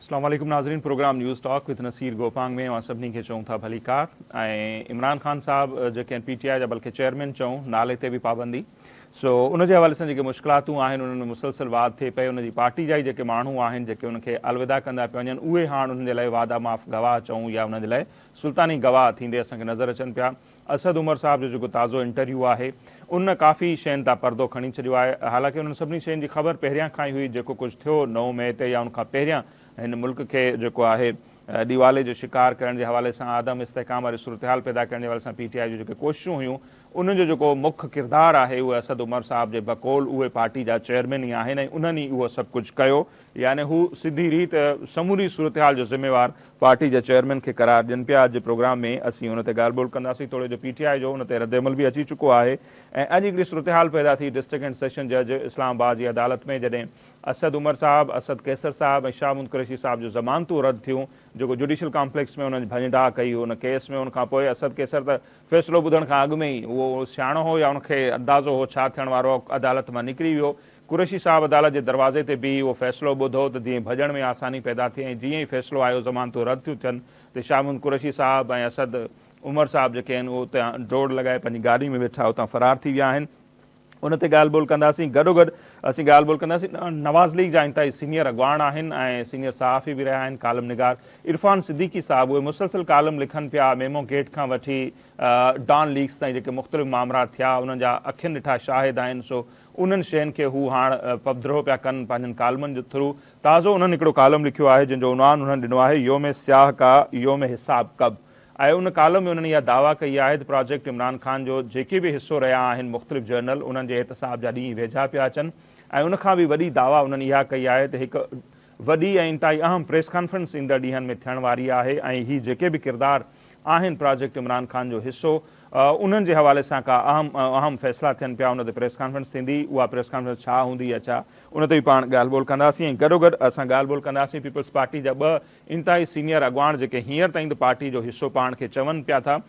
अस्सलाम वालेकुम नाज़रीन। Programme news talk with Naseer Gopang में सभिनी खे चऊं था भली कार। ऐं इमरान ख़ान साहब जेके PTI जा बल्कि चेयरमैन चऊं, नाले ते बि पाबंदी। सो उन जे हवाले सां जेके मुश्किलातूं आहिनि उन्हनि में मुसलसल वाद थिए पियो। उन जी पार्टी जा ई जेके माण्हू आहिनि जेके उनखे अलविदा कंदा पिया वञनि, उहे हाणे उन्हनि जे लाइ वादा माफ़ गवाह चऊं या उन्हनि जे लाइ सुल्तानी गवाह थींदे असांखे नज़र अचनि पिया। असद उमर साहब जो जेको ताज़ो इंटरव्यू आहे उन काफ़ी शयुनि तां पर्दो खणी छॾियो आहे। हालांकि उन्हनि सभिनी शयुनि जी ख़बर पहिरियां खां ई हुई। जेको कुझु थियो 9 मई ते या उनखां पहिरियां हिन मुल्क खे जेको आहे दीवाले जो शिकार करण जे हवाले सां, आदम इस्तेहकाम वारी सूरत हाल पैदा करण जे हवाले सां PTI जूं जेके कोशिशूं हुयूं, उनजो जेको मुख्य किरदारु आहे उहे असद उमर साहब जे बकौल उहे पार्टी जा चेयरमैन ई आहिनि ऐं उन्हनि ई उहो सभु कुझु कयो। यानी हू सिधी रीत समूरी सूरत हाल जो ज़िम्मेवार पार्टी जे चेयरमैन खे करार ॾियनि पिया। अॼु प्रोग्राम में असीं हुन ते ॻाल्हि ॿोल कंदासीं। थोरे जो PTI जो हुन ते रद्दमल बि अची चुको आहे ऐं अॼु हिकिड़ी सूरत हाल पैदा थी डिस्ट्रिक्ट एंड सेशन जज इस्लामाबाद जी अदालत में, जॾहिं असद उमर साहब, असद कैसर साहब ऐं शाहमूद कुरैशी साहब जो ज़मानतूं रद्द थियूं। जेको जुडिशल कॉम्प्लेक्स में उन्हनि भञा कई उन केस में, उनखां पोइ असद कैसर त फ़ैसिलो ॿुधण खां अॻु में ई उहो सियाणो हो या उनखे अंदाज़ो हो छा थियण वारो, अदालत मां निकिरी वियो। कुरैशी साहब अदालत जे दरवाज़े ते बीही उहो फ़ैसिलो ॿुधो त जीअं भॼण में आसानी पैदा थिए ऐं जीअं ई फ़ैसिलो आयो ज़मानतूं रद्द थियूं थियनि त शाहमूद कुरैशी साहब ऐं असद उमर साहब जेके आहिनि उहे उतां डोड़ लॻाए पंहिंजी गाॾी में वेठा उतां फ़रार थी विया आहिनि। उन ते ॻाल्हि ॿोल कंदासीं। गॾोगॾु असीं ॻाल्हि ॿोल कंदासीं नवाज़ लीग जा इंतहाई सीनियर अॻवान आहिनि ऐं सीनियर सहाफ़ी बि रहिया आहिनि, कालम निगार इरफान सिद्दीकी साहब। उहे मुसलसल कालम लिखनि पिया, मेमो गेट खां वठी डॉन लीग्स ताईं जेके मुख़्तलिफ़ मामला थिया उन्हनि जा अखियुनि ॾिठा शाहिद आहिनि। सो उन्हनि शयुनि खे हू हाणे पधिरो पिया कनि पंहिंजनि कालमनि जे थ्रू। ताज़ो उन्हनि हिकिड़ो कालम लिखियो आहे जंहिंजो उनवान उन्हनि ॾिनो आहे योम स्याह का योम हिसाब कब। ऐं उन कालम में उन्हनि इहा दावा कई आहे त प्रोजेक्ट इमरान ख़ान जो जेके बि हिसो रहिया आहिनि मुख़्तलिफ़ जर्नल, उन्हनि जे एहतसाब जा ॾींहं वेझा पिया अचनि। ऐं उनखां बि वॾी दावा उन्हनि इहा कई आहे त हिकु वॾी ऐं इंतहाई अहम प्रेस कॉन्फ्रेंस ईंदड़ ॾींहंनि में थियण वारी आहे ऐं हीअ जेके बि किरदार आहिनि प्रोजेक्ट इमरान ख़ान जो हिसो, उन्हनि जे हवाले सां का अहम फ़ैसिला थियनि पिया। उन ते प्रेस कॉन्फ्रेंस थींदी, उहा प्रेस कॉन्फ्रेंस छा हूंदी या छा, उन ते बि पाण ॻाल्हि ॿोल कंदासीं। ऐं गॾोगॾु असां ॻाल्हि ॿोल कंदासीं पीपल्स पार्टी जा ॿ इंतहाई सीनियर अॻवान जेके हींअर ताईं त पार्टी जो हिसो पाण खे चवनि पिया था,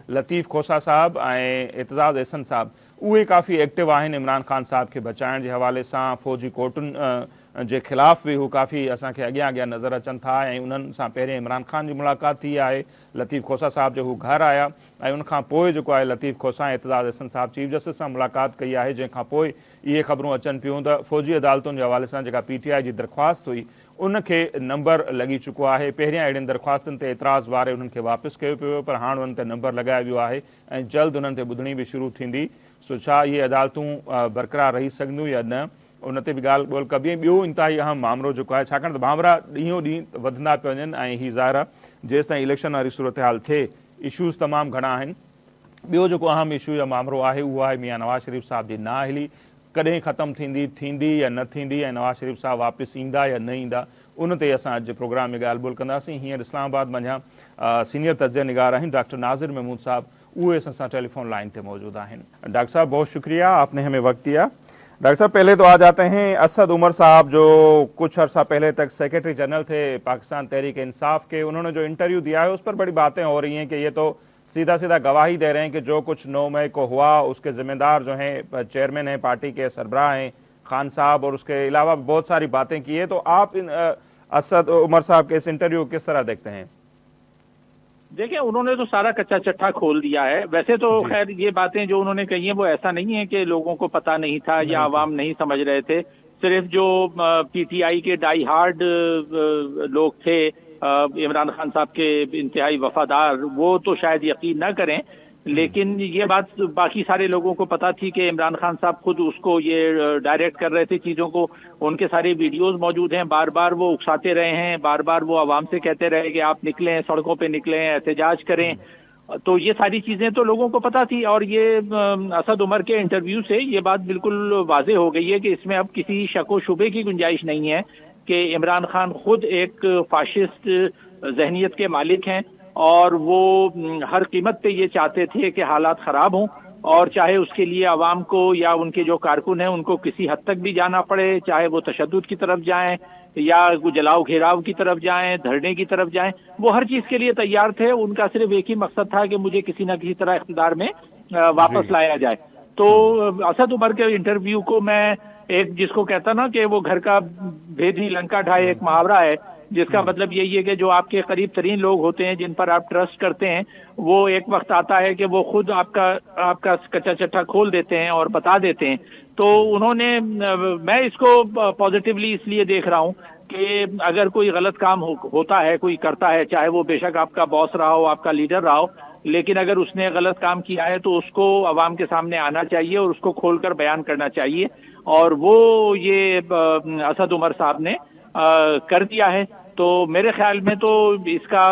लतीफ़ खोसा साहब ऐं एतज़ाज़ एहसन साहब। उहे काफ़ी एक्टिव आहिनि इमरान ख़ान साहब खे बचाइण जे हवाले सां। फ़ौजी कोर्टुनि जे ख़िलाफ़ बि हू काफ़ी असांखे अॻियां अॻियां नज़र अचनि था ऐं उन्हनि सां पहिरें इमरान ख़ान जी मुलाक़ात थी आहे। लतीफ़ खोसा साहब जो हू घरु आया ऐं उनखां पोइ जेको आहे लतीफ़ खोसा ऐं एतज़ाज़ एहसन साहब चीफ जस्टिस सां मुलाक़ात कई आहे, जंहिंखां पोइ इहे ख़बरूं अचनि पियूं त फ़ौजी अदालतुनि जे हवाले सां जेका PTI जी दरख़्वास्त हुई उनखे नंबर लॻी चुको आहे। पहिरियां अहिड़ियुनि दरख़्वास्तुनि ते एतिराज़ वारे उन्हनि खे वापसि कयो पियो, पर हाणे उन्हनि ते नंबर लॻायो वियो आहे ऐं जल्द उन्हनि ते ॿुधणी बि शुरू थींदी। सो छा इहे अदालतूं बरक़रार रही सघंदियूं या न, उन ते बि ॻाल्हि ॿोल कबी। ॿियो इंतहाई अहम मामिलो जेको आहे, छाकाणि त मामला ॾींहों ॾींहुं वधंदा पिया वञनि ऐं हीअ ज़ाहिर आहे जेसि ताईं इलेक्शन वारी सूरत हाल थिए इशूज़ तमामु घणा आहिनि। ॿियो जेको अहम इशू या मामिलो आहे उहो आहे मियां नवाज़ शरीफ़ साहब जी नाअहली कॾहिं ख़तमु थींदी या न थींदी ऐं नवाज़ शरीफ़ साहब वापसि ईंदा या न ईंदा, उन ते असां अॼु प्रोग्राम में ॻाल्हि ॿोल कंदासीं। हींअर इस्लामाबाद मंझां सीनियर तजिया निगार आहिनि डॉक्टर नाज़िर महमूद साहब, उहे असां टेलीफोन लाइन पे मौजूद हैं। डॉक्टर साहब बहुत शुक्रिया, आपने हमें वक्त दिया। डॉक्टर साहब पहले तो आ जाते हैं असद उमर साहब जो कुछ अर्सा पहले तक सेक्रेटरी जनरल थे पाकिस्तान तहरीक इंसाफ के, उन्होंने जो इंटरव्यू दिया है उस पर बड़ी बातें हो रही हैं कि ये तो सीधा सीधा गवाही दे रहे हैं कि जो कुछ 9 मई को हुआ उसके जिम्मेदार जो हैं चेयरमैन हैं पार्टी के सरबराह हैं खान साहब, और उसके अलावा बहुत सारी बातें की है। तो आप इन असद उमर साहब के इस इंटरव्यू को किस तरह देखते हैं? देखिए, उन्होंने तो सारा कच्चा चट्टा खोल दिया है। वैसे तो खैर ये बातें जो उन्होंने कही हैं वो ऐसा नहीं है कि लोगों को पता नहीं था या आवाम नहीं समझ रहे थे। सिर्फ जो PTI के डाई हार्ड लोग थे, इमरान खान साहब के इंतहाई वफादार, वो तो शायद यकीन न करें, लेकिन ये बात बाकी सारे लोगों को पता थी कि इमरान खान साहब खुद उसको ये डायरेक्ट कर रहे थे चीज़ों को। उनके सारे वीडियोस मौजूद हैं, बार बार वो उकसाते रहे हैं, बार बार वो आवाम से कहते रहे कि आप निकलें, सड़कों पे निकलें, एहतजाज करें। तो ये सारी चीज़ें तो लोगों को पता थी और ये असद उमर के इंटरव्यू से ये बात बिल्कुल वाज़ेह हो गई है कि इसमें अब किसी शक व शुबे की गुंजाइश नहीं है कि इमरान खान खुद एक फाशिस्ट जहनीत के मालिक हैं और वो हर कीमत पे ये चाहते थे कि हालात ख़राब हों, और चाहे उसके लिए आवाम को या उनके जो कारकुन हैं उनको किसी हद तक भी जाना पड़े, चाहे वो तशद्दुद की तरफ जाएं या जलाओ घेराव की तरफ जाएं, धरने की तरफ जाएं, वो हर चीज़ के लिए तैयार थे। उनका सिर्फ एक ही मकसद था कि मुझे किसी न किसी तरह इख्तिदार में वापस लाया जाए। तो असद उमर के इंटरव्यू को मैं एक जिसको कहता ना कि वो घर का भेदी लंका ढाए, एक मुहावरा है جس کا مطلب یہی ہے کہ جو آپ کے قریب ترین لوگ ہوتے ہیں جن پر آپ ٹرسٹ کرتے ہیں وہ ایک وقت آتا ہے کہ وہ خود آپ کا کچا چٹھا کھول دیتے ہیں اور بتا دیتے ہیں. تو انہوں نے میں اس کو پازیٹیولی اس لیے دیکھ رہا ہوں کہ اگر کوئی غلط کام ہوتا ہے کوئی کرتا ہے چاہے وہ بے شک آپ کا باس رہا ہو آپ کا لیڈر رہا ہو لیکن اگر اس نے غلط کام کیا ہے تو اس کو عوام کے سامنے آنا چاہیے اور اس کو کھول کر بیان کرنا چاہیے اور وہ یہ اسد عمر صاحب نے کر دیا ہے. تو میرے خیال میں تو اس کا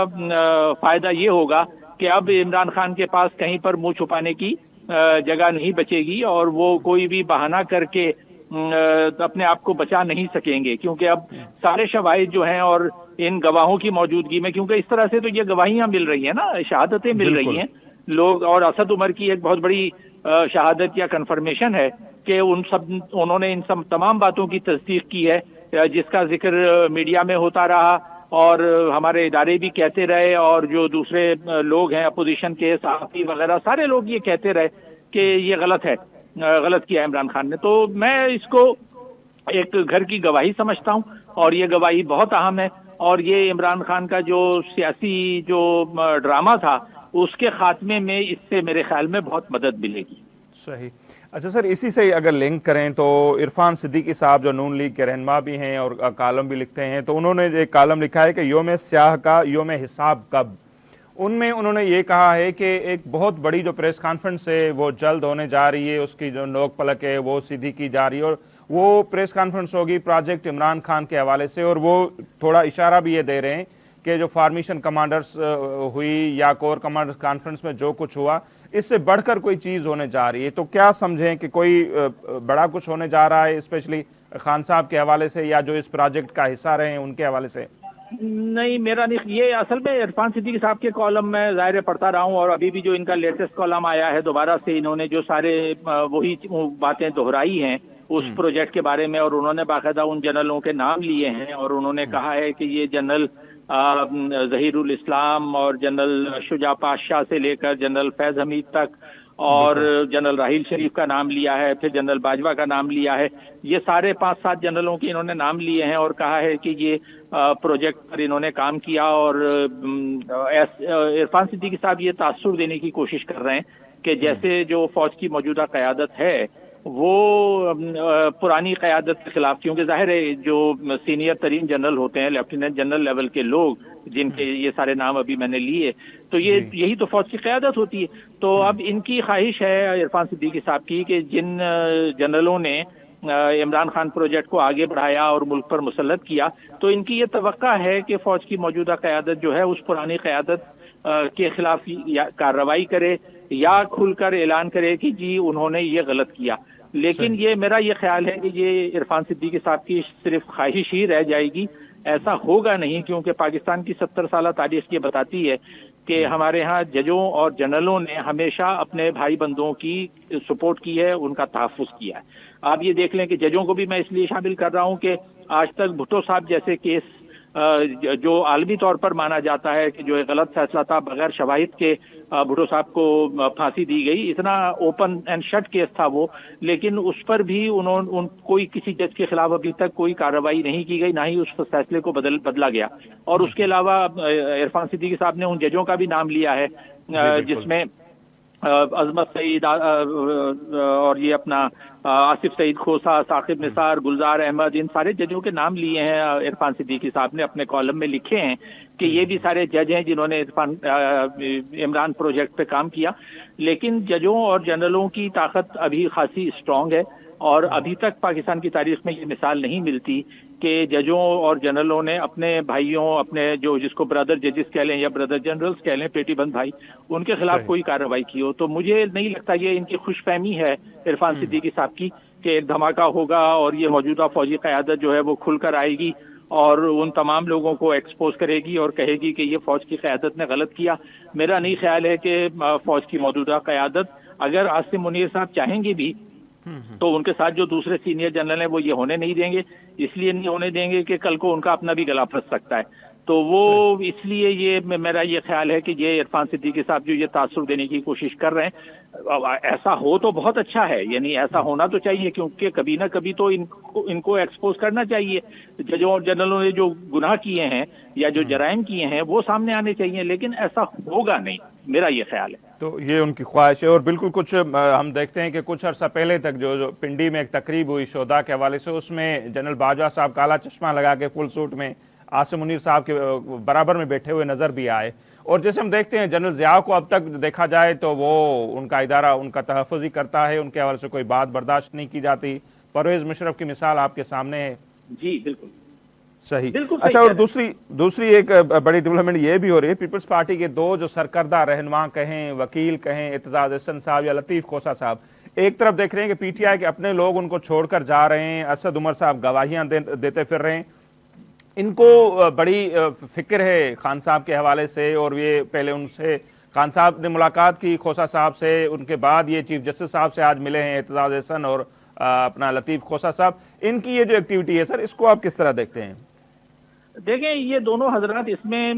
فائدہ یہ ہوگا کہ اب عمران خان کے پاس کہیں پر منہ چھپانے کی جگہ نہیں بچے گی اور وہ کوئی بھی بہانہ کر کے اپنے آپ کو بچا نہیں سکیں گے کیونکہ اب سارے شواہد جو ہیں اور ان گواہوں کی موجودگی میں کیونکہ اس طرح سے تو یہ گواہیاں مل رہی ہیں نا شہادتیں مل رہی ہیں لوگ اور اسد عمر کی ایک بہت بڑی شہادت یا کنفرمیشن ہے کہ انہوں نے ان سب تمام باتوں کی تصدیق کی ہے جس کا ذکر میڈیا میں ہوتا رہا اور ہمارے ادارے بھی کہتے رہے اور جو دوسرے لوگ ہیں اپوزیشن کے صحافی وغیرہ سارے لوگ یہ کہتے رہے کہ یہ غلط کیا عمران خان نے. تو میں اس کو ایک گھر کی گواہی سمجھتا ہوں اور یہ گواہی بہت اہم ہے اور یہ عمران خان کا جو سیاسی جو ڈرامہ تھا اس کے خاتمے میں اس سے میرے خیال میں بہت مدد ملے گی. صحیح. اچھا سر اسی سے اگر لنک کریں تو عرفان صدیقی صاحب جو نون لیگ کے رہنما بھی ہیں اور کالم بھی لکھتے ہیں تو انہوں نے ایک کالم لکھا ہے کہ یوم سیاہ کا یوم حساب کب. ان میں انہوں نے یہ کہا ہے کہ ایک بہت بڑی جو پریس کانفرنس ہے وہ جلد ہونے جا رہی ہے اس کی جو نوک پلک ہے وہ سیدھی کی جا رہی ہے اور وہ پریس کانفرنس ہوگی پروجیکٹ عمران خان کے حوالے سے اور وہ تھوڑا اشارہ بھی یہ دے رہے ہیں کہ جو فارمیشن کمانڈرز ہوئی یا کور کمانڈرز کانفرنس میں جو کچھ ہوا اس سے بڑھ کر کوئی چیز ہونے جا رہی ہے. تو کیا سمجھیں کہ کوئی بڑا کچھ ہونے جا رہا ہے اسپیشلی خان صاحب کے حوالے سے یا جو اس پروجیکٹ کا حصہ رہے ہیں ان کے حوالے سے؟ نہیں میرا نہیں یہ اصل میں عرفان صدیقی صاحب کے کالم میں ظاہر پڑھتا رہا ہوں اور ابھی بھی جو ان کا لیٹسٹ کالم آیا ہے دوبارہ سے انہوں نے جو سارے وہی باتیں دہرائی ہیں اس پروجیکٹ کے بارے میں اور انہوں نے باقاعدہ ان جنرلوں کے نام لیے ہیں اور انہوں نے کہا ہے کہ یہ جنرل ظہیر الاسلام اور جنرل شجاع پاشا سے لے کر جنرل فیض حمید تک اور جنرل راحیل شریف کا نام لیا ہے پھر جنرل باجوہ کا نام لیا ہے. یہ سارے 5-7 جنرلوں کے انہوں نے نام لیے ہیں اور کہا ہے کہ یہ پروجیکٹ پر انہوں نے کام کیا اور عرفان صدیقی صاحب یہ تاثر دینے کی کوشش کر رہے ہیں کہ جیسے جو فوج کی موجودہ قیادت ہے وہ پرانی قیادت کے خلاف کیونکہ ظاہر ہے جو سینئر ترین جنرل ہوتے ہیں لیفٹیننٹ جنرل لیول کے لوگ جن کے یہ سارے نام ابھی میں نے لیے تو یہی تو فوج کی قیادت ہوتی ہے. تو اب ان کی خواہش ہے عرفان صدیقی صاحب کی کہ جن جنرلوں نے عمران خان پروجیکٹ کو آگے بڑھایا اور ملک پر مسلط کیا تو ان کی یہ توقع ہے کہ فوج کی موجودہ قیادت جو ہے اس پرانی قیادت کے خلاف کارروائی کرے یا کھل کر اعلان کرے کہ جی انہوں نے یہ غلط کیا. لیکن یہ میرا یہ خیال ہے کہ یہ عرفان صدیقی صاحب کی صرف خواہش ہی رہ جائے گی ایسا ہوگا نہیں کیونکہ پاکستان کی 70 سالہ تاریخ یہ بتاتی ہے کہ ہمارے ہاں ججوں اور جنرلوں نے ہمیشہ اپنے بھائی بندوں کی سپورٹ کی ہے ان کا تحفظ کیا ہے. آپ یہ دیکھ لیں کہ ججوں کو بھی میں اس لیے شامل کر رہا ہوں کہ آج تک بھٹو صاحب جیسے کیس جو عالمی طور پر مانا جاتا ہے کہ جو ایک غلط فیصلہ تھا بغیر شواہد کے بھٹو صاحب کو پھانسی دی گئی اتنا اوپن اینڈ شٹ کیس تھا وہ لیکن اس پر بھی کوئی کسی جج کے خلاف ابھی تک کوئی کارروائی نہیں کی گئی نہ ہی اس فیصلے کو بدلا گیا. اور اس کے علاوہ عرفان صدیقی صاحب نے ان ججوں کا بھی نام لیا ہے جس میں عظمت سعید اور یہ اپنا آصف سعید کھوسا ثاقب نثار گلزار احمد ان سارے ججوں کے نام لیے ہیں عرفان صدیقی صاحب نے اپنے کالم میں لکھے ہیں کہ یہ بھی سارے جج ہیں جنہوں نے عمران پروجیکٹ پہ کام کیا. لیکن ججوں اور جنرلوں کی طاقت ابھی خاصی اسٹرانگ ہے اور ابھی تک پاکستان کی تاریخ میں یہ مثال نہیں ملتی کہ ججوں اور جنرلوں نے اپنے بھائیوں اپنے جو جس کو برادر ججز کہہ لیں یا برادر جنرلز کہہ لیں پیٹی بند بھائی ان کے خلاف کوئی کارروائی کی ہو. تو مجھے نہیں لگتا یہ ان کی خوش فہمی ہے عرفان صدیقی صاحب کی کہ ایک دھماکہ ہوگا اور یہ موجودہ فوجی قیادت جو ہے وہ کھل کر آئے گی اور ان تمام لوگوں کو ایکسپوز کرے گی اور کہے گی کہ یہ فوج کی قیادت نے غلط کیا. میرا نہیں خیال ہے کہ فوج کی موجودہ قیادت اگر عاصم منیر صاحب چاہیں گے بھی تو ان کے ساتھ جو دوسرے سینئر جنرل ہیں وہ یہ ہونے نہیں دیں گے. اس لیے نہیں ہونے دیں گے کہ کل کو ان کا اپنا بھی گلا پھنس سکتا ہے. تو وہ اس لیے یہ میرا یہ خیال ہے کہ یہ عرفان صدیقی صاحب جو یہ تاثر دینے کی کوشش کر رہے ہیں ऐसा हो तो बहुत अच्छा है, यानी ऐसा होना तो चाहिए, क्योंकि कभी ना कभी तो इनको एक्सपोज करना चाहिए। जजों और जनरलों ने जो गुनाह किए हैं या जो जराइम किए हैं वो सामने आने चाहिए, लेकिन ऐसा होगा नहीं, मेरा ये ख्याल है। तो ये उनकी ख्वाहिश है। और बिल्कुल कुछ हम देखते हैं कि कुछ अर्सा पहले तक जो पिंडी में एक तकरीब हुई शोधा के हवाले से, उसमें जनरल बाजवा साहब काला चश्मा लगा के फुल सूट में आसिम मुनीर साहब के बराबर में बैठे हुए नजर भी आए। और जैसे हम देखते हैं जनरल ज़िया को अब तक देखा जाए तो वो उनका इदारा उनका तहफ़्फ़ुज़ ही करता है, उनके हवाले से कोई बात बर्दाश्त नहीं की जाती। परवेज़ मुशर्रफ की मिसाल आपके सामने है। जी बिल्कुल सही। बिल्कुल अच्छा, सही और दूसरी एक बड़ी डेवलपमेंट ये भी हो रही है, पीपल्स पार्टी के दो जो सरकर्दा रहनुमा कहें, वकील कहें, एतजाज अहसन साहब या लतीफ़ खोसा साहब, एक तरफ देख रहे हैं कि पीटीआई के अपने लोग उनको छोड़कर जा रहे हैं, असद उमर साहब गवाहियां देते फिर रहे हैं। इनको बड़ी फिक्र है खान साहब के हवाले से, और ये पहले उनसे खान साहब ने मुलाकात की खोसा साहब से, उनके बाद ये चीफ जस्टिस साहब से आज मिले हैं एतजाज अहसन और अपना लतीफ़ खोसा साहब। इनकी ये जो एक्टिविटी है सर, इसको आप किस तरह देखते हैं? देखें, ये दोनों हजरत इसमें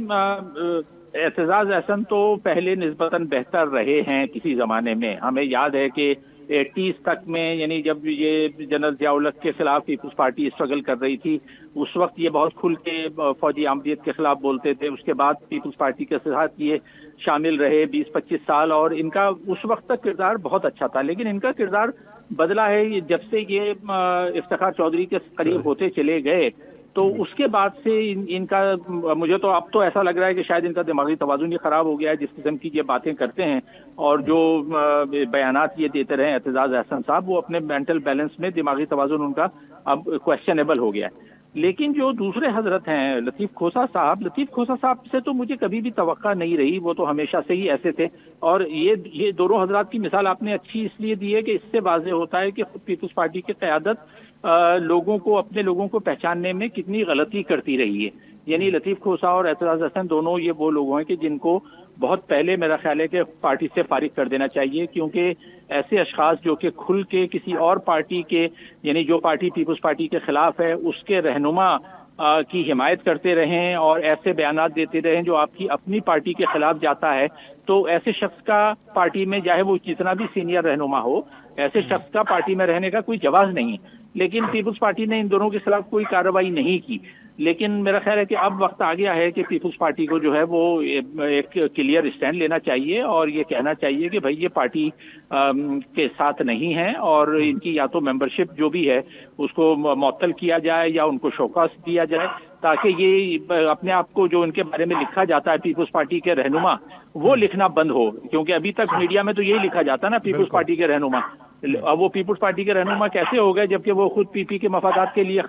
एतजाज अहसन तो पहले निस्बतन बेहतर रहे हैं किसी ज़माने में। हमें याद है कि 80s तक में, यानी जब ये जनरल ज़िया के खिलाफ पीपल्स पार्टी स्ट्रगल कर रही थी, उस वक्त ये बहुत खुल के फौजी आमदीद के खिलाफ बोलते थे। उसके बाद पीपल्स पार्टी के साथ ये शामिल रहे 20-25 साल, और इनका उस वक्त तक किरदार बहुत अच्छा था। लेकिन इनका किरदार बदला है जब से ये इफ्तिखार चौधरी के करीब होते चले गए, तो उसके बाद से इनका मुझे तो अब तो ऐसा लग रहा है कि शायद इनका दिमागी तवाज़ुन ही खराब हो गया है। जिस किस्म की ये बातें करते हैं और जो बयानात ये देते रहे एतजाज अहसन साहब, वो अपने मेंटल बैलेंस में दिमागी तवाज़ुन उनका अब क्वेश्चनेबल हो गया है। लेकिन जो दूसरे हजरत हैं लतीफ़ खोसा साहब से तो मुझे कभी भी तवक्का नहीं रही, वो तो हमेशा से ही ऐसे थे। और ये दोनों हजरत की मिसाल आपने अच्छी इसलिए दी है कि इससे वाज़ेह होता है कि पीपल्स पार्टी की क़यादत लोगों को, अपने लोगों को पहचानने में कितनी गलती करती रही है। यानी लतीफ़ खोसा और एतजाज अहसन दोनों ये वो लोग हैं कि जिनको बहुत पहले मेरा ख्याल है कि पार्टी से फारिग कर देना चाहिए, क्योंकि ऐसे अशखास जो कि खुल के किसी और पार्टी के, यानी जो पार्टी पीपल्स पार्टी के खिलाफ है उसके रहनुमा की हिमायत करते रहें और ऐसे बयानात देते रहें जो आपकी अपनी पार्टी के खिलाफ जाता है, तो ऐसे शख्स का पार्टी में, चाहे वो जितना भी सीनियर रहनुमा हो, ऐसे शख्स का पार्टी में रहने का कोई जवाज नहीं। लेकिन पीपल्स पार्टी ने इन दोनों के खिलाफ कोई कार्रवाई नहीं की। लेकिन मेरा ख्याल है कि अब वक्त आ गया है कि पीपल्स पार्टी को जो है वो एक क्लियर स्टैंड लेना चाहिए और ये कहना चाहिए कि भाई ये पार्टी के साथ नहीं है, और इनकी या तो मेंबरशिप जो भी है उसको मुअत्तल किया जाए या उनको शोकॉस दिया जाए, ताकि ये अपने आप को जो इनके बारे में लिखा जाता है पीपल्स पार्टी के रहनुमा, वो लिखना बंद हो। क्योंकि अभी तक मीडिया में तो यही लिखा जाता है ना, पीपल्स पार्टी के रहनुमा। अब वो पीपल्स पार्टी के रहनुमा कैसे हो गए जबकि वो खुद पीपी के मफादात के लिए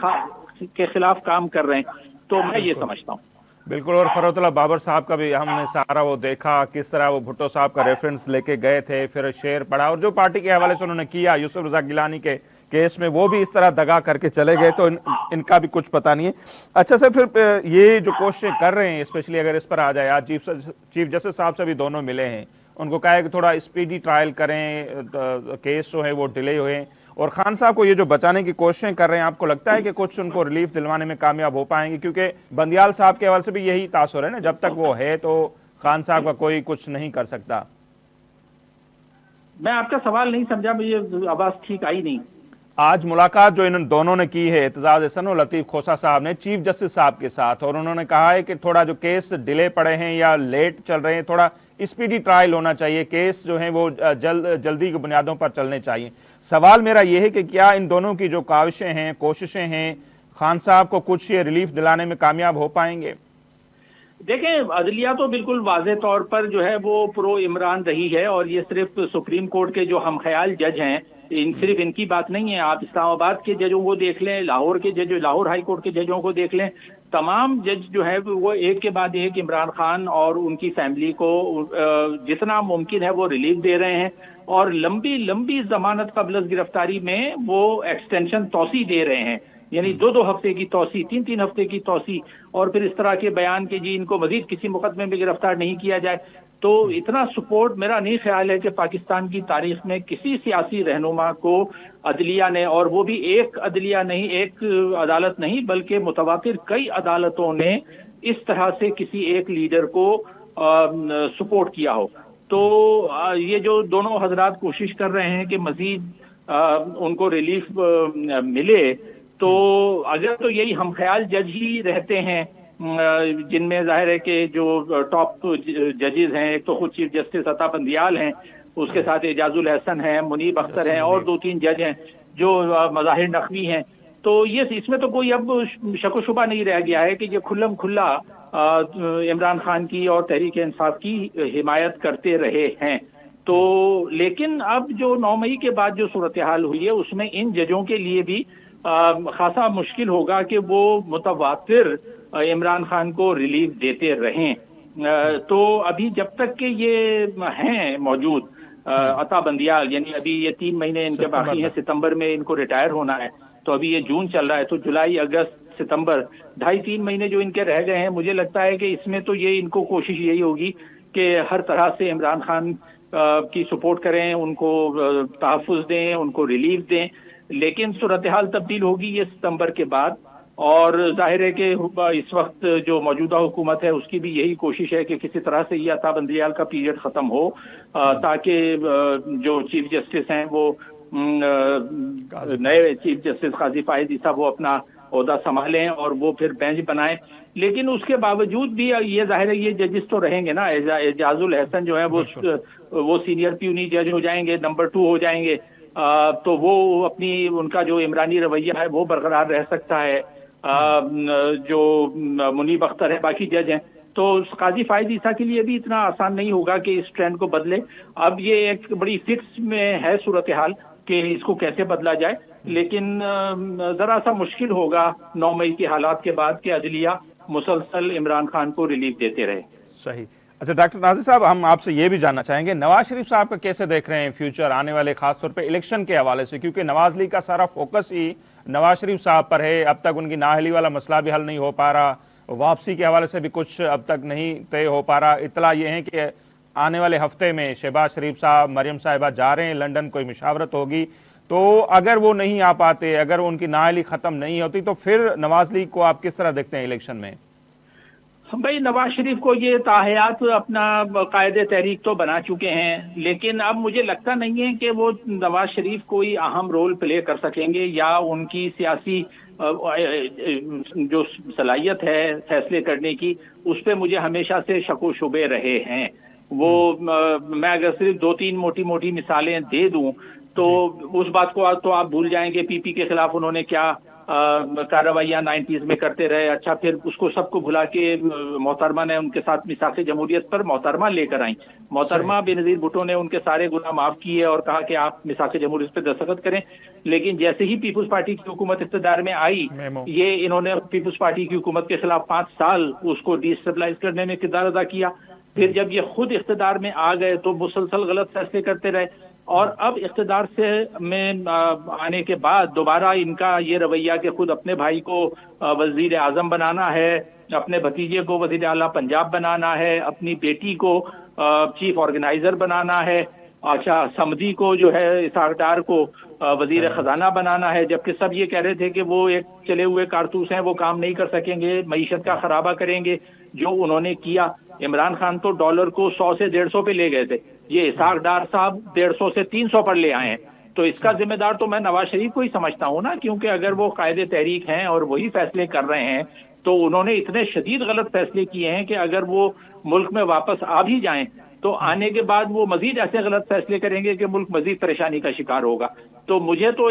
के खिलाफ काम कर रहे हैं? तो मैं ये समझता हूँ। बिल्कुल। और फरोतुल्लाह बाबर साहब का भी हमने सारा वो देखा, किस तरह वो भुट्टो साहब का रेफरेंस लेके गए थे, फिर शेर पढ़ा, और जो पार्टी के हवाले से उन्होंने किया यूसुफ रजा गिलानी के केस में, वो भी इस तरह दगा करके चले गए। तो इनका भी कुछ पता नहीं है। अच्छा सर, फिर ये जो कोशिशें कर रहे हैं, स्पेशली अगर इस पर आ जाए, आज चीफ जस्टिस साहब से भी दोनों मिले हैं, उनको कहा है कि थोड़ा स्पीडी ट्रायल करें, केस जो है वो डिले हुए, और खान साहब को ये जो बचाने की कोशिशें कर रहे हैं, आपको लगता है कि कुछ उनको रिलीफ दिलवाने में कामयाब हो पाएंगे? क्योंकि बंदियाल साहब के हवाले से भी यही तासुर है ना, जब तक वो है तो खान साहब का कोई कुछ नहीं कर सकता। मैं आपका सवाल नहीं समझा, मुझे आवाज ठीक आई नहीं। आज मुलाकात जो इन दोनों ने की है, एतजाज अहसन और लतीफ़ खोसा साहब ने चीफ जस्टिस साहब के साथ, और उन्होंने कहा है कि थोड़ा जो केस डिले पड़े हैं या लेट चल रहे हैं, थोड़ा स्पीडी ट्रायल होना चाहिए, केस जो है वो जल्दी की बुनियादों पर चलने चाहिए। सवाल मेरा यह है कि क्या इन दोनों की जो काविशें हैं, कोशिशें हैं, खान साहब को कुछ ये रिलीफ दिलाने में कामयाब हो पाएंगे? देखें, अदलिया तो बिल्कुल वाज़े तौर पर जो है वो प्रो इमरान रही है, और ये सिर्फ सुप्रीम कोर्ट के जो हम ख्याल जज हैं, सिर्फ इनकी बात नहीं है। आप इस्लामाबाद के जजों को देख लें, लाहौर के जज, लाहौर हाई कोर्ट के जजों को देख लें, तमाम जज जो है वो एक के बाद एक इमरान खान और उनकी फैमिली को जितना मुमकिन है वो रिलीफ दे रहे हैं, और लंबी लंबी जमानत कबल गिरफ्तारी में वो एक्सटेंशन तोसी दे रहे हैं, यानी 2-2 हफ्ते की तोसी, 3-3 हफ्ते की तोसी, और फिर इस तरह के बयान के जी इनको मजीद किसी मुकदमे में गिरफ्तार नहीं किया जाए। तो इतना सपोर्ट मेरा नहीं ख्याल है कि पाकिस्तान की तारीख में किसी सियासी रहनुमा को अदलिया ने, और वो भी एक अदलिया नहीं, एक अदालत नहीं, बल्कि मुतवातिर कई अदालतों ने इस तरह से किसी एक लीडर को सपोर्ट किया हो। تو یہ جو دونوں حضرات کوشش کر رہے ہیں کہ مزید ان کو ریلیف ملے، تو اگر تو یہی ہم خیال جج ہی رہتے ہیں جن میں ظاہر ہے کہ جو ٹاپ ججز ہیں، ایک تو خود چیف جسٹس عطا بندیال ہیں، اس کے ساتھ اعجاز الحسن ہیں، منیب اختر ہیں، اور 2-3 جج ہیں جو مظاہر نقوی ہیں. تو یہ اس میں تو کوئی اب شک و شبہ نہیں رہ گیا ہے کہ یہ کھلم کھلا عمران خان کی اور تحریک انصاف کی حمایت کرتے رہے ہیں. تو لیکن اب جو 9 مئی کے بعد جو صورتحال ہوئی ہے اس میں ان ججوں کے لیے بھی خاصا مشکل ہوگا کہ وہ متواتر عمران خان کو ریلیف دیتے رہیں. تو ابھی جب تک کہ یہ ہیں موجود عطا بندیال، یعنی ابھی یہ 3 مہینے ان کے باقی ہیں، ستمبر میں ان کو ریٹائر ہونا ہے، تو ابھی یہ جون چل رہا ہے، تو جولائی، اگست، ستمبر، 2.5-3 مہینے جو ان کے رہ گئے ہیں، مجھے لگتا ہے کہ اس میں تو یہ ان کو کوشش یہی ہوگی کہ ہر طرح سے عمران خان کی سپورٹ کریں، ان کو تحفظ دیں، ان کو ریلیف دیں. لیکن صورتحال تبدیل ہوگی یہ ستمبر کے بعد، اور ظاہر ہے کہ اس وقت جو موجودہ حکومت ہے اس کی بھی یہی کوشش ہے کہ کسی طرح سے یہ عطا بندیال کا پیریڈ ختم ہو تاکہ جو چیف جسٹس ہیں وہ نئے چیف جسٹس قاضی فائز عیسیٰ وہ اپنا عہدہ سنبھالیں اور وہ پھر بینچ بنائیں. لیکن اس کے باوجود بھی یہ ظاہر ہے یہ ججز تو رہیں گے نا. اعجاز الحسن جو ہے وہ سینئر پیونی جج ہو جائیں گے، نمبر 2 ہو جائیں گے، تو وہ اپنی ان کا جو عمرانی رویہ ہے وہ برقرار رہ سکتا ہے. جو منیب اختر ہے، باقی جج ہیں، تو قاضی فائز عیسیٰ کے لیے بھی اتنا آسان نہیں ہوگا کہ اس ٹرینڈ کو بدلے. اب یہ ایک بڑی فکس میں ہے صورتحال کہ اس کو کیسے بدلا جائے، لیکن ذرا سا مشکل ہوگا 9 مئی کے حالات کے بعد کہ عدلیہ مسلسل عمران خان کو ریلیف دیتے رہے. صحیح. اچھا ڈاکٹر ناظر صاحب، ہم آپ سے یہ بھی جاننا چاہیں گے نواز شریف صاحب کا کیسے دیکھ رہے ہیں فیوچر آنے والے، خاص طور پہ الیکشن کے حوالے سے، کیونکہ نواز لیگ کا سارا فوکس ہی نواز شریف صاحب پر ہے. اب تک ان کی نااہلی والا مسئلہ بھی حل نہیں ہو پا رہا، واپسی کے حوالے سے بھی کچھ اب تک نہیں طے ہو پا رہا. اطلاع یہ ہے کہ آنے والے ہفتے میں شہباز شریف صاحب، مریم صاحبہ جا رہے ہیں لنڈن، کوئی مشاورت ہوگی. تو اگر وہ نہیں آ پاتے، اگر ان کی نااہلی ختم نہیں ہوتی، تو پھر نواز لیگ کو آپ کس طرح دیکھتے ہیں الیکشن میں؟ بھائی نواز شریف کو یہ تاحیات اپنا قائد تحریک تو بنا چکے ہیں، لیکن اب مجھے لگتا نہیں ہے کہ وہ نواز شریف کوئی اہم رول پلے کر سکیں گے، یا ان کی سیاسی جو صلاحیت ہے فیصلے کرنے کی اس پہ مجھے ہمیشہ سے شک و شبے رہے ہیں. وہ میں اگر صرف 2-3 موٹی مثالیں دے دوں تو اس بات کو تو آپ بھول جائیں گے پی پی کے خلاف انہوں نے کیا کارروائیاں 90s میں کرتے رہے. اچھا، پھر اس کو سب کو بھلا کے محترمہ نے ان کے ساتھ میثاق جمہوریت پر محترمہ لے کر آئیں. محترمہ بے نظیر بھٹو نے ان کے سارے گناہ معاف کیے اور کہا کہ آپ میثاق جمہوریت پہ دستخط کریں. لیکن جیسے ہی پیپلز پارٹی کی حکومت اقتدار میں آئی، یہ انہوں نے پیپلز پارٹی کی حکومت کے خلاف 5 سال اس کو ڈی اسٹیبلائز کرنے میں کردار ادا کیا. پھر جب یہ خود اقتدار میں آ گئے تو مسلسل غلط فیصلے کرتے رہے، اور اب اقتدار سے میں آنے کے بعد دوبارہ ان کا یہ رویہ کہ خود اپنے بھائی کو وزیر اعظم بنانا ہے، اپنے بھتیجے کو وزیر اعلیٰ پنجاب بنانا ہے، اپنی بیٹی کو چیف آرگنائزر بنانا ہے، اچھا سمدھی کو جو ہے اسحاق ڈار کو وزیر خزانہ بنانا ہے، جبکہ سب یہ کہہ رہے تھے کہ وہ ایک چلے ہوئے کارتوس ہیں، وہ کام نہیں کر سکیں گے، معیشت کا خرابہ کریں گے. جو انہوں نے کیا، عمران خان تو ڈالر کو 100 سے 150 پہ لے گئے تھے، یہ اسحاق ڈار صاحب 150 سے 300 پر لے آئے ہیں. تو اس کا ذمہ دار تو میں نواز شریف کو ہی سمجھتا ہوں نا، کیونکہ اگر وہ قائد تحریک ہیں اور وہی فیصلے کر رہے ہیں تو انہوں نے اتنے شدید غلط فیصلے کیے ہیں کہ اگر وہ ملک میں واپس آ بھی جائیں تو آنے کے بعد وہ مزید ایسے غلط فیصلے کریں گے کہ ملک مزید پریشانی کا شکار ہوگا. تو مجھے تو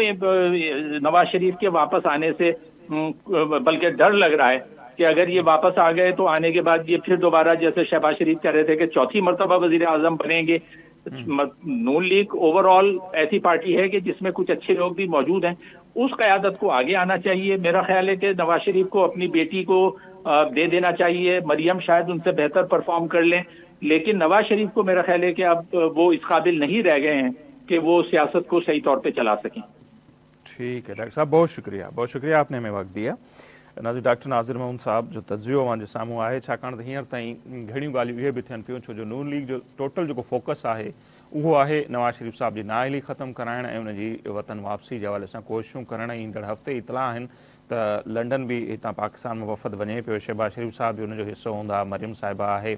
نواز شریف کے واپس آنے سے بلکہ ڈر لگ رہا ہے کہ اگر یہ واپس آ گئے تو آنے کے بعد یہ پھر دوبارہ جیسے شہباز شریف کہہ رہے تھے کہ 4تھی مرتبہ وزیر اعظم بنیں گے. نون لیگ اوور آل ایسی پارٹی ہے کہ جس میں کچھ اچھے لوگ بھی موجود ہیں، اس قیادت کو آگے آنا چاہیے. میرا خیال ہے کہ نواز شریف کو اپنی بیٹی کو دے دینا چاہیے. مریم شاید ان سے بہتر پرفارم کر لیں، لیکن نواز شریف کو میرا خیال ہے کہ اب وہ اس قابل نہیں رہ گئے ہیں کہ وہ سیاست کو صحیح طور پہ چلا سکیں. ٹھیک ہے ڈاکٹر صاحب، بہت شکریہ آپ نے ہمیں وقت دیا. ڈاکٹر ناظر محمود صاحب جو تجزیو وہاں ساموں ہے، چھاکاणि त हींअर ताईं घणियूं ॻाल्हियूं इहे बि थियनि पियूं, छो जो नून लीग जो टोटल जेको फोकस आहे उहो आहे नवाज़ शरीफ़ साहब जी नाअहली ख़तमु कराइण ऐं उन जी वतन वापसी जे हवाले सां कोशिशूं करण. ईंदड़ हफ़्ते इतला आहिनि त लंडन बि हितां पाकिस्तान में वफ़द वञे पियो. शहबाज शरीफ़ साहब बि उनजो हिसो हूंदा, मरियम साहिबा आहे,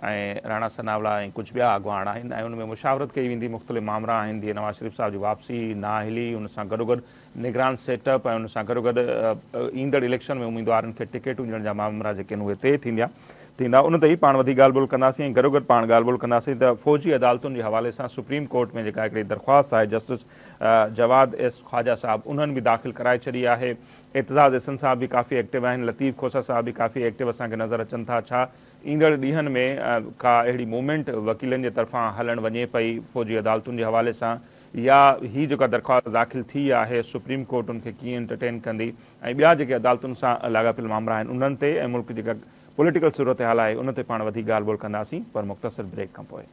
राणा सनावला ऐं कुझु ॿिया अॻुवान आहिनि ऐं उन में मुशावरत कई वेंदी मुख़्तलिफ़ मामला आहिनि जीअं नवाज़ शरीफ़ साहिब जी वापसी ना हिली उन सां गॾोगॾु निगरान सेटअप ऐं उन सां गॾोगॾु ईंदड़ इलेक्शन में उम्मीदवारनि खे टिकटूं ॾियण जा मामला जेके आहिनि उहे तइ थींदा उन ते ई पाण वधीक ॻाल्हि ॿोल कंदासीं ऐं गॾोगॾु पाण ॻाल्हि ॿोल कंदासीं त फ़ौजी अदालतुनि जे हवाले सां सुप्रीम कोर्ट में जेका हिकिड़ी दरख़्वास्त आहे जस्टिस जवाद एस ख्वाजा साहब उन्हनि बि दाख़िल कराए छॾी आहे एतज़ाज़ एहसन साहब बि काफ़ी एक्टिव आहिनि लतीफ़ खोसा साहब बि काफ़ी एक्टिव असांखे नज़र अचनि था छा ईंदड़ ॾींहंनि में का अहिड़ी मूवमेंट वकीलनि जे तरफ़ां हलणु वञे पई फ़ौजी अदालतुनि जे हवाले सां या ही जेका दरख़्वास्त दाख़िल थी आहे सुप्रीम कोर्ट उनखे कीअं एंटरटेन कंदी ऐं ॿिया जेके अदालतुनि सां लाॻापियल मामला आहिनि उन्हनि ते ऐं मुल्क जेका पॉलिटिकल सूरत हाल आहे उन ते पाण वधीक ॻाल्हि ॿोल कंदासीं पर मुख़्तसिर ब्रेक खां पोइ